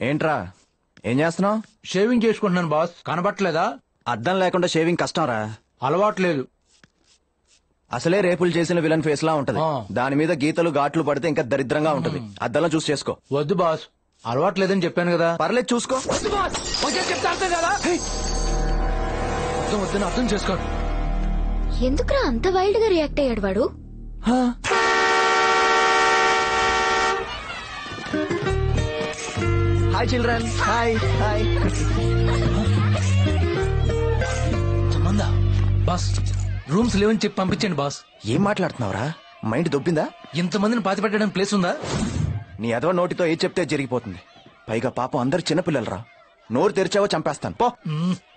ఏంట్రా ఏం చేస్తున్నావు? షేవింగ్ చేసుకుంటున్నాను బాస్. కనబట్టలేదా? అద్దం లేకుండా షేవింగ్ కష్టం రా. అలవాట్లేదు. అసలే రేపులు చేసిన విలన్ ఫేస్ లా ఉంటది. దాని మీద గీతలు ఘాట్లు పడితే ఇంకా దరిద్రంగా ఉంటది. అద్దంలో చూసి చేసుకో. వద్దు బాస్, అలవాట్లేదని చెప్పాను కదా. పర్లేదు చూసుకో. అర్థం చేసుకో. ఎందుకురా అంత వైల్డ్ గా రియాక్ట్ అయ్యాడు వాడు? Hi children. Hi hi. Boss rooms లేవని చెప్పి పంపించండి బాస్. ఏం మాట్లాడుతున్నావురా? మైండ్ దొబ్బిందా? ఇంతమందిని పాతి పెట్టడానికి ప్లేస్ ఉందా? నీ అదవ నోటితో ఏ చెప్తే జరిగిపోతుంది. పైగా పాపం అందరు చిన్నపిల్లలరా. నోరు తెరిచావో చంపేస్తాను.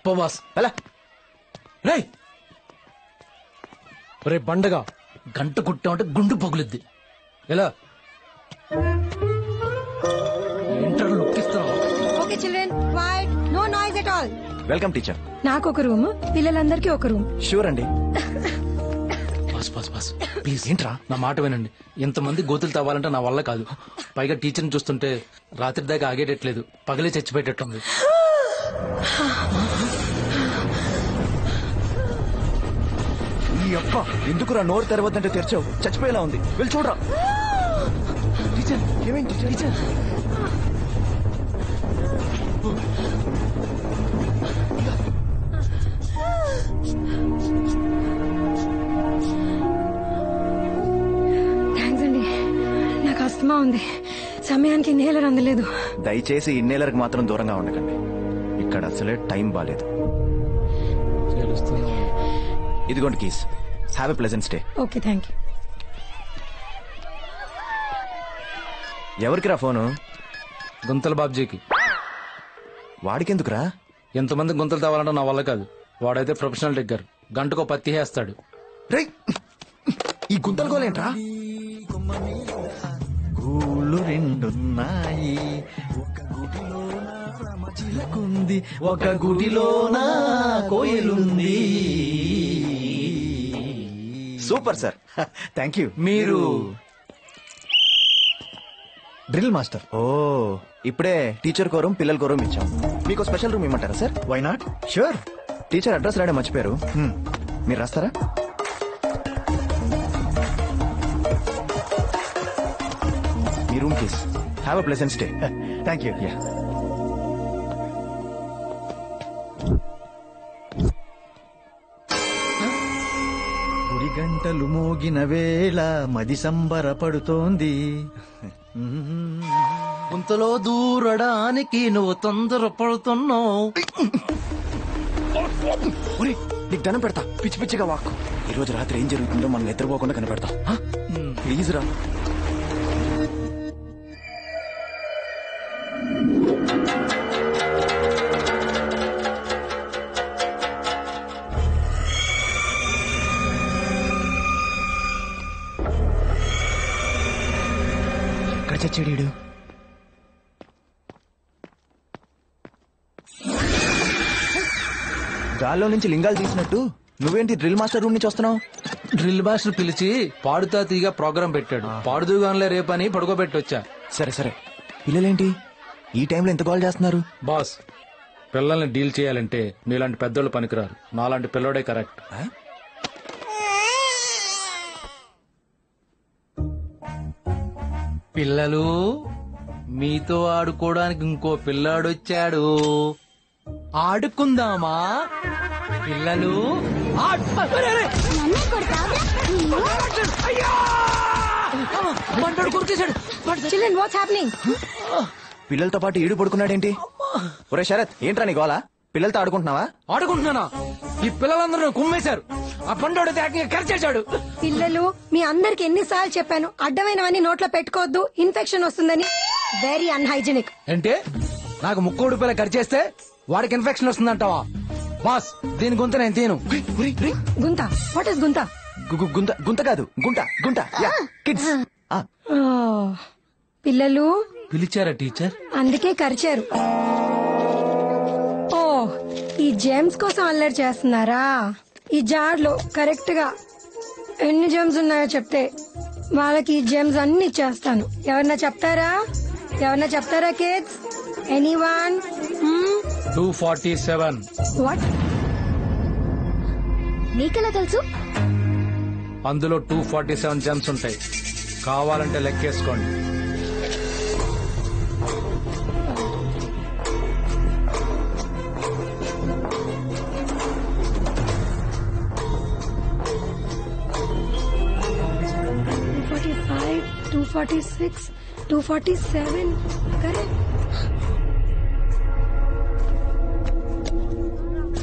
పో బాస్. ఎలా రే బండగా గంట కుట్టామంటే గుండు పగులుద్ది. ఎలా ఏంటర్ లుక్ ఇస్తున్నావు? Okay children, quiet, no noise at all. Welcome teacher. నాకు ఒక రూమ్, పిల్లలందరికీ ఒక రూమ్. షూర్ అండి. బాస్ బాస్ బాస్ ప్లీజ్ ఏంట్రా నా మాట వినండి. ఇంతమంది గోతులు తవ్వాలంటే నా వల్ల కాదు. పైగా టీచర్ని చూస్తుంటే రాత్రి దాకా ఆగేటట్లేదు. పగలే చచ్చిపోయేటట్టుంది. ఈ అప్ప ఎందుకురా నోరు తెరవద్దంటే తెరిచావు? చచ్చిపోయేలా ఉంది. వెళ్ళి చూడరా. టీచర్ ఏమైంది? టీచర్ థ్యాంక్స్ అండి. నాకు అస్తమా ఉంది, సమయానికి ఇన్హేలర్ అందలేదు. దయచేసి ఇన్నేలర్కి మాత్రం దూరంగా ఉండకండి. ఇక్కడ అసలే టైం బాలేదు. ఇదిగోండి keys. Have a pleasant stay. Okay thank you. ఎవరికిరా ఫోను? గుంతల బాబ్జీకి. వాడికెందుకురా? ఎంతమంది గుంతలు తవ్వాలంటే నా వల్ల కాదు. వాడైతే ప్రొఫెషనల్ డిగ్గర్. గంటకో పత్తి వేస్తాడు. రేయ్, ఈ గుంతలు గోలేంట్రా? గూళ్ళు రెండున్నాయి, ఒక గుడిలోన రామచిలకుంది, ఒక గుడిలోన కోయిలుంది. Super sir. Thank you. మీరు డ్రిల్ మాస్టర్. ఓ, ఇప్పుడే టీచర్ కోరం పిల్లల కోరం ఇచ్చాం. మీకు స్పెషల్ రూమ్ ఇమ్మంటారా సార్? Why not? Sure. Teacher address రాయడం మర్చిపోయారు. మీరు రాస్తారా? మీ room keys. Have a pleasant stay. Thank you. గుడి గంటలు మోగిన వేళ మది సంబరపడుతోంది. గుంతలో దూరడానికి నువ్వు తొందర పడుతున్నావు. నీకు దండం పెడతా, పిచ్చి పిచ్చిగా వాక్కు. ఈ రోజు రాత్రి ఏం జరుగుతుందో మనం నిద్రపోకుండా కనిపెడతా. ప్లీజ్ రా. ఎక్కడ చచ్చాడు? గాల్లో నుంచి లింగాలు తీసినట్టు నువ్వేంటి డ్రిల్ మాస్టర్ రూమ్ నుంచి వస్తున్నావు? డ్రిల్ మాస్టర్ పిలిచి పాడుతా తీగా ప్రోగ్రాం పెట్టాడు. పాడుదూగాన్లే రేపని పడుకోబెట్టొచ్చా. సరే సరే, పిల్లలేంటి ఈ టైంలో ఎంత కాల్ చేస్తున్నారు? బాస్, పిల్లల్ని డీల్ చేయాలంటే మీలాంటి పెద్దోళ్ళు పనికిరారు. నాలాంటి పిల్లోడే కరెక్ట్. పిల్లలు, మీతో ఆడుకోవడానికి ఇంకో పిల్లాడొచ్చాడు. ఆడుకుందామా పిల్లలు? Children, what's happening? పిల్లలతో పాటు ఈడు పడుకున్నాడేంటి? ఒరే శరత్, ఏంట్రా నీ గోలా? పిల్లలతో ఆడుకుంటున్నావా? ఆడుకుంటున్నానా? ఈ పిల్లలందరూ కుమ్మేశారు. ఆ పండోడు ఖర్చేశాడు. పిల్లలు, మీ అందరికి ఎన్నిసార్లు చెప్పాను అడ్డమైనవన్నీ నోట్లో పెట్టుకోవద్దు, ఇన్ఫెక్షన్ వస్తుందని. Very unhygienic. అంటే నాకు ముక్కోడు పిల్ల ఖర్చేస్తే వాడికి ఇన్ఫెక్షన్ వస్తుందంటావా? బాస్, దీని గుంత నేను తీను. గుంత? వాట్ ఇస్ గుంత? గుంత గుంత కాదు, గుంట గుంట. కిడ్స్. పిల్లలు పిలిచారా టీచర్? అందుకే కరిచారు. ఓ, ఈ జేమ్స్ కోసం అల్లరి చేస్తున్నారా? ఈ జార్ లో కరెక్ట్ గా ఎన్ని జెమ్స్ ఉన్నాయో చెప్తే వాళ్ళకి ఈ జెమ్స్ అన్ని ఇచ్చేస్తాను. ఎవరన్నా చెప్తారా కిడ్స్? ఎనీవన్? 247. వాట్? నీకెలా తెలుసు? అందులో 247 జెమ్స్ ఉంటాయి. కావాలంటే లెక్కేసుకోండి. టూ 246, 247. కరెక్ట్.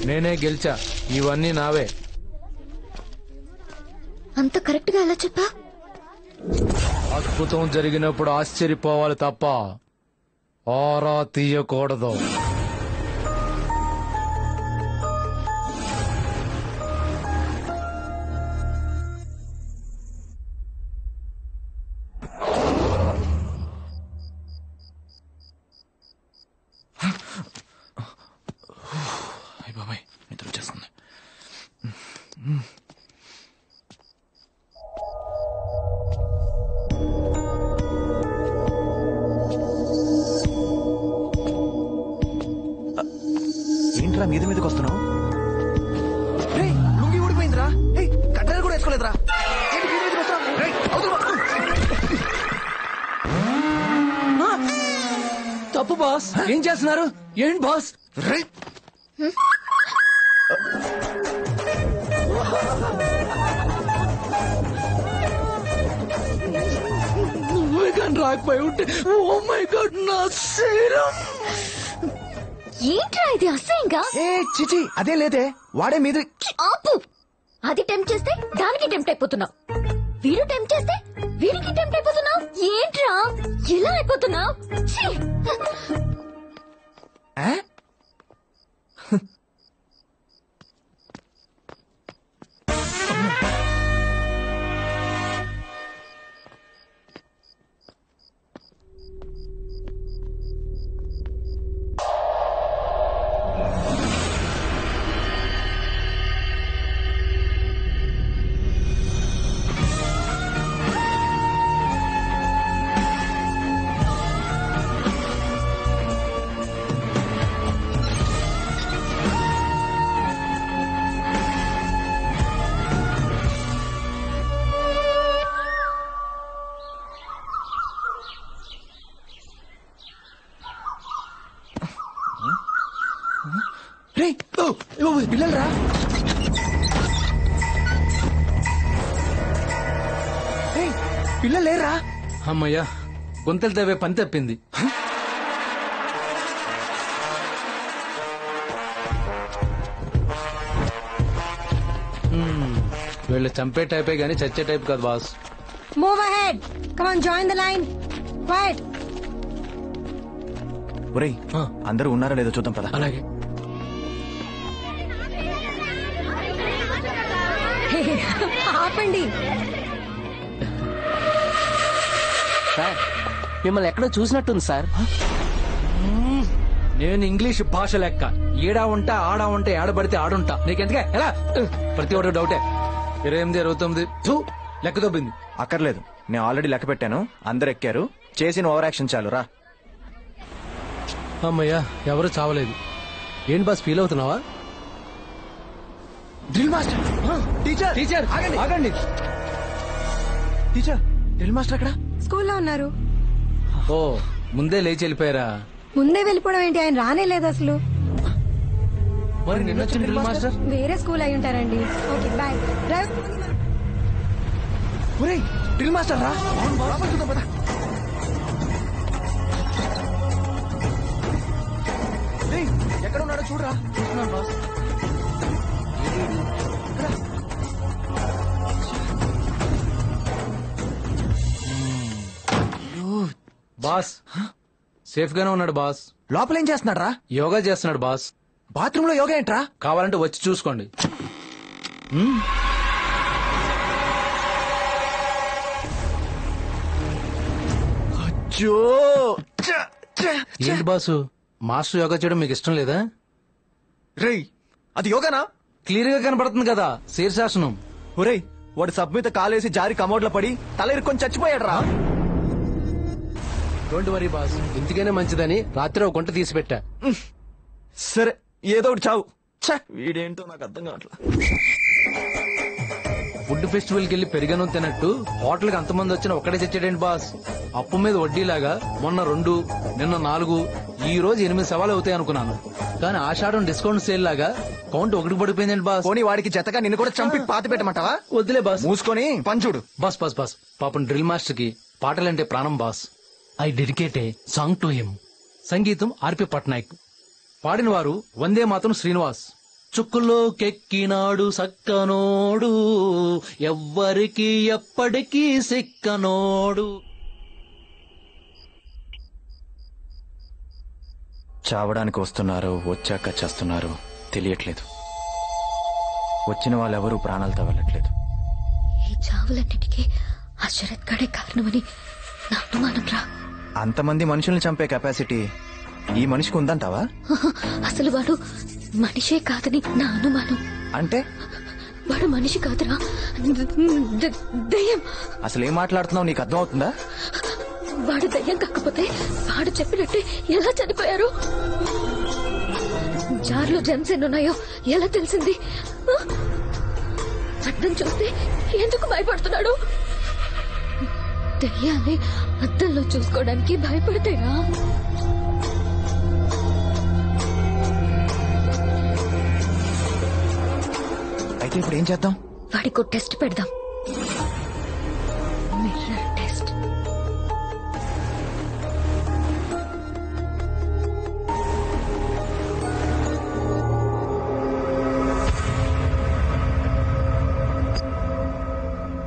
నేనే గెలిచా. ఇవన్నీ నావే. అంత కరెక్ట్ గా ఎలా చెప్పా? అద్భుతం జరిగినప్పుడు ఆశ్చర్యపోవాలి తప్ప ఆరా తీయకూడదు. బాబాయ్ నిద్ర వచ్చేస్తుంది. ఏంట్రా మీదకి వస్తున్నావు? లుంగి ఊడిపోయిందిరా. కట్టెలు కూడా వేసుకోలేదురా. ఏంటి మీద మీదకి వస్తున్నావు? తప్పు బాస్. ఏం చేస్తున్నారు? ఏంటి బాస్? రాకపోయి ఉంటే ఓ మై గాడ్ నా శరీరం. ఏంట్రా ఇది అసహ్యంగా? చిచి అదే లేదే, వాడే మీద. ఆపు. అది టెంప్ట్ చేస్తే దానికి టెంప్ట్ అయిపోతున్నావు. వీడు టెంప్ట్ చేస్తే వీడికి టెంప్ట్ అయిపోతున్నావు. ఏంట్రా ఇలా అయిపోతున్నావు? పిల్లలు రా. పిల్లలు లేరా? అమ్మయ్యా, గొంతలు తవ్వే పని తప్పింది. వీళ్ళు చంపే టైపే గానీ చచ్చే టైప్ కాదు boss. Move ahead. Come on, join the line. Quiet. ఒరేయ్, అందరూ ఉన్నారా లేదో చూద్దాం పద. అలాగే. ఆపండి. సార్, మిమ్మల్ని ఎక్కడో చూసినట్టుంది సార్. నేను ఇంగ్లీష్ భాష లెక్క ఏడా ఉంటా ఆడా ఉంటే ఆడబడితే ఆడుంటా. నీకెందుకే ఎలా? ప్రతి ఒక్కటి డౌటే. 28, 29 లెక్క దొబ్బింది. అక్కర్లేదు, నేను ఆల్రెడీ లెక్క పెట్టాను. అందరు ఎక్కారు. చేసిన ఓవర్ యాక్షన్ చాలు రా. అమ్మయ్యా, ఎవరు చావలేదు. ఏంటి బాస్, ఫీల్ అవుతున్నావా? Drill master. టీచర్ టీచర్ ఆగండి. ఆగండి. టీచర్, డ్రిల్ మాస్టర్ అక్కడ. స్కూల్లో ఉన్నారు. ఓ, ముందే లేచి వెళ్ళిపోయారా? ముందే వెళ్ళిపోవడం ఏంటి? ఆయన రానే లేదు అసలు. మరి నిన్న వచ్చిన డ్రిల్ మాస్టర్ వేరే స్కూల్ అయి ఉంటారండి. Okay boy. ఒరేయ్, డ్రిల్ మాస్టర్ రా. లోపలికి చూద్దాం పద. ఏయ్, ఎక్కడ ఉన్నాడో చూడరా. చూస్తున్నాను బాస్. బాస్ సేఫ్ గానే ఉన్నాడు బాస్. లోపల ఏం చేస్తున్నాడు రా? యోగా చేస్తున్నాడు బాస్. బాత్రూమ్ లో యోగా ఏంట్రా? కావాలంటే వచ్చి చూసుకోండి. అచ్చో. ఏంటి బాసు, మాస్టర్ యోగా చేయడం మీకు ఇష్టం లేదా? రేయ్, అది యోగానా? క్లియర్ గా కనబడుతుంది కదా శీర్షాసనం. ఒరేయ్ వాడు సబ్ మీద కాలేసి జారి కమోడ్లో పడి తల ఇరుక్కొని చచ్చిపోయాడు రా. డోంట్ వరీ బాస్, ఇంటికైనా మంచిదని రాత్రి ఒక గుంట తీసి పెట్టా. సరే ఏదో ఒకటి చావు. ఛే, వీడేంటో నాకు అర్థం కావట్లా. ఫుడ్ ఫెస్టివల్ కి వెళ్లి పెరిగాను తిన్నట్టు హోటల్ కి అంతమంది వచ్చిన ఒక్కడే తెచ్చాడేంటి బాస్? అప్పు మీద వడ్డీలాగా మొన్న 2, నిన్న 4, ఈ రోజు 8 సవాలు అవుతాయి అనుకున్నాను. కానీ ఆషాఢం డిస్కౌంట్ సేల్ లాగా కౌంట్ 1 పడిపోయిందండి బాస్. పోనీ వాడికి జతగా నిన్ను కూడా చంపి పాతి పెట్టమంటావా? వద్దులే బాస్. మూసుకొని పంచుడు. బాస్ బాస్ బాస్ పాపం డ్రిల్ మాస్టర్ కి పాటలంటే ప్రాణం boss. I dedicate A song to him. సంగీతం ఆర్పి పట్నాయక్, పాడిన వారు వందే మాతరం శ్రీనివాస్. చుక్కులో కెక్కినాడు సక్కనోడు, ఎవ్వరికి ఎప్పటికీ సిక్కనోడు. చావడానికి వస్తున్నారు, వచ్చాక చేస్తున్నారు తెలియట్లేదు. వచ్చిన వాళ్ళెవరూ ప్రాణాలతో వెళ్ళట్లేదు. ఈ చావులన్నిటికీ ఆ శరత్ గడే కారణమని నా అనుమానం రా. అంతమంది మనుషుల్ని చంపే కెపాసిటీ ఈ మనిషికి ఉందంటావా? అసలు వాడు మనిషే కాదని నా అనుమానం. అంటే వాడు మనిషి కాదురా, దయ్యం. అసలు ఏం మాట్లాడుతున్నావు, నీకు అర్థం అవుతుందా? వాడు దయ్యం కాకపోతే వాడు చెప్పినట్టే ఎలా చనిపోయారు? జార్లో జెమ్స్ ఎన్నున్నాయో ఎలా తెలిసింది? అద్దం చూస్తే ఎందుకు భయపడుతున్నాడు? దయ్యాన్ని అద్దంలో చూసుకోవడానికి భయపడతాడా? అయితే ఇప్పుడు ఏం చేద్దాం? వాడికో టెస్ట్ పెడదాం. Mirror test.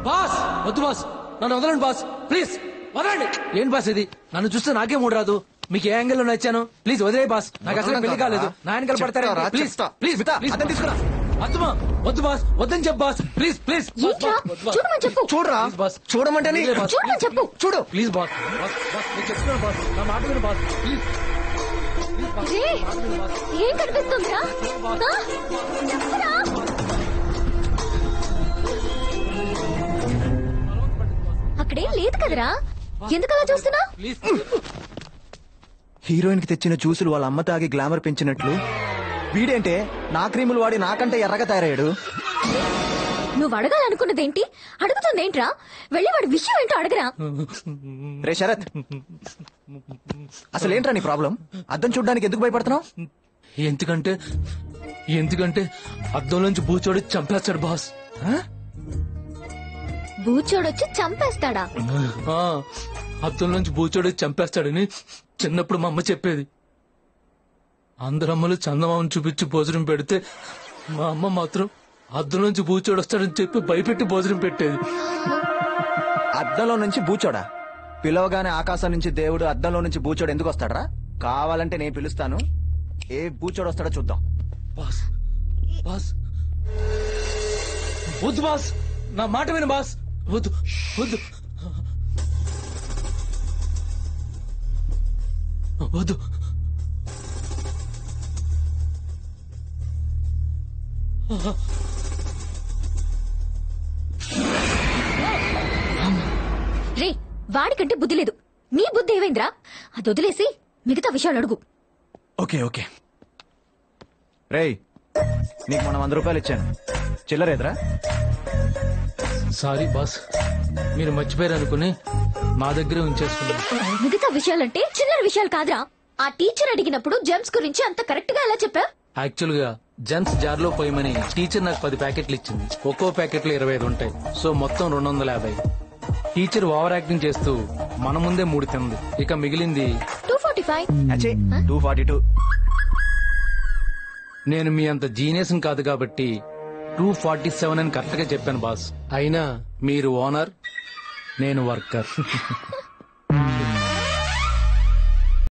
బాస్ వద్దు బాస్, నన్ను వదలండి బాస్, ప్లీజ్ వదలండి. ఏంటి బాస్ ఇది? నన్ను చూస్తే నాకే మూడు రాదు. మీకు ఏ యాంగిల్ లో నచ్చాను? ప్లీజ్ వదిలే బాస్, నాకు అసలు పెళ్లి కాలేదు. నా యాంగిల్ పడతారా? ప్లీజ్ ప్లీజ్ అర్థం తీసుకురా. వద్దుమా, వద్దు బాస్, వద్దని చెప్పు బాస్, ప్లీజ్ ప్లీజ్. ఏంట్రా? చూడమని చెప్పు. చూడరా, బాస్ చూడమంటే చూడమని చెప్పు. చూడు. ప్లీజ్ బాస్, బాస్ బాస్ నేను చెప్తున్నాను బాస్, నా మాట విను బాస్, ప్లీజ్. రే, ఏం కనిపిస్తుందిరా? ఆ? చెప్పరా? అక్కడేం లేదు కదరా, ఎందుకలా చూస్తున్నా? ప్లీజ్ హీరోయిన్ కి తెచ్చిన జ్యూసులు వాళ్ళ అమ్మ తాగి గ్లామర్ పెంచినట్లు వీడేంటే నా క్రీములు వాడి నాకంటే ఎర్రగా తయారయ్యాడు. నువ్వు అడగాలనుకున్నదేంటి? అడుగుతుందేంట్రా? వెళ్ళి వాడి విషయం ఏంటో అడగరా. రే శరత్, అసలేంట్రా నీ ప్రాబ్లం? అద్దం చూడ్డానికి ఎందుకు భయపడుతున్నావు? ఎందుకంటే ఎందుకంటే అద్దంలోంచి బూచోడి చంపేస్తాడు బాస్. బూచోడొచ్చి చంపేస్తాడా? ఆ, అద్దంలోంచి బూచోడి చంపేస్తాడని చిన్నప్పుడు మా అమ్మ చెప్పేది. అందరు అమ్మలు చందమామను చూపించి భోజనం పెడితే మా అమ్మ మాత్రం అద్దంలోంచి బూచోడు వస్తాడని చెప్పి భయపెట్టి భోజనం పెట్టేది. అద్దంలో నుంచి బూచోడా? పిలవగానే ఆకాశం నుంచి దేవుడు అద్దంలో నుంచి బూచోడు ఎందుకు వస్తాడరా? కావాలంటే నేను పిలుస్తాను, ఏ బూచోడు వస్తాడో చూద్దాం. బాస్ బాస్ వద్దు బాస్, నా మాట విను బాస్, వద్దు వద్దు వద్దు. రే, వాడికంటే బుద్ధి లేదు. నీ బుద్ధి ఏమైందిరా? అది వదిలేసి మిగతా విషయాలు అడుగు. Okay okay. రేయ్, నీకు మనం 100 రూపాయలు ఇచ్చాను, చిల్లరేదరా? సారీ బాస్, మీరు మర్చిపోయారు అనుకుని మా దగ్గరే ఉంచేసుకున్నాను. మిగతా విషయాలంటే చిల్లర విషయాలు కాదురా. ఆ టీచర్ అడిగినప్పుడు జెమ్స్ గురించి అంత కరెక్ట్ గా ఎలా చెప్పా? యాక్చువల్ గా జెమ్స్ జార్ లో పోయమని టీచర్ నాకు 10 ప్యాకెట్లు ఇచ్చింది. ఒక్కో ప్యాకెట్ లో 25 ఉంటాయి. సో మొత్తం 250. టీచర్ ఓవర్ యాక్టింగ్ చేస్తూ మన ముందే 3 తింది. ఇక మిగిలింది 245. 242. నేను మీ అంత జీనియస్ కాదు కాబట్టి 247 అని కరెక్ట్ గా చెప్పాను బాస్. అయినా మీరు ఓనర్, నేను వర్కర్.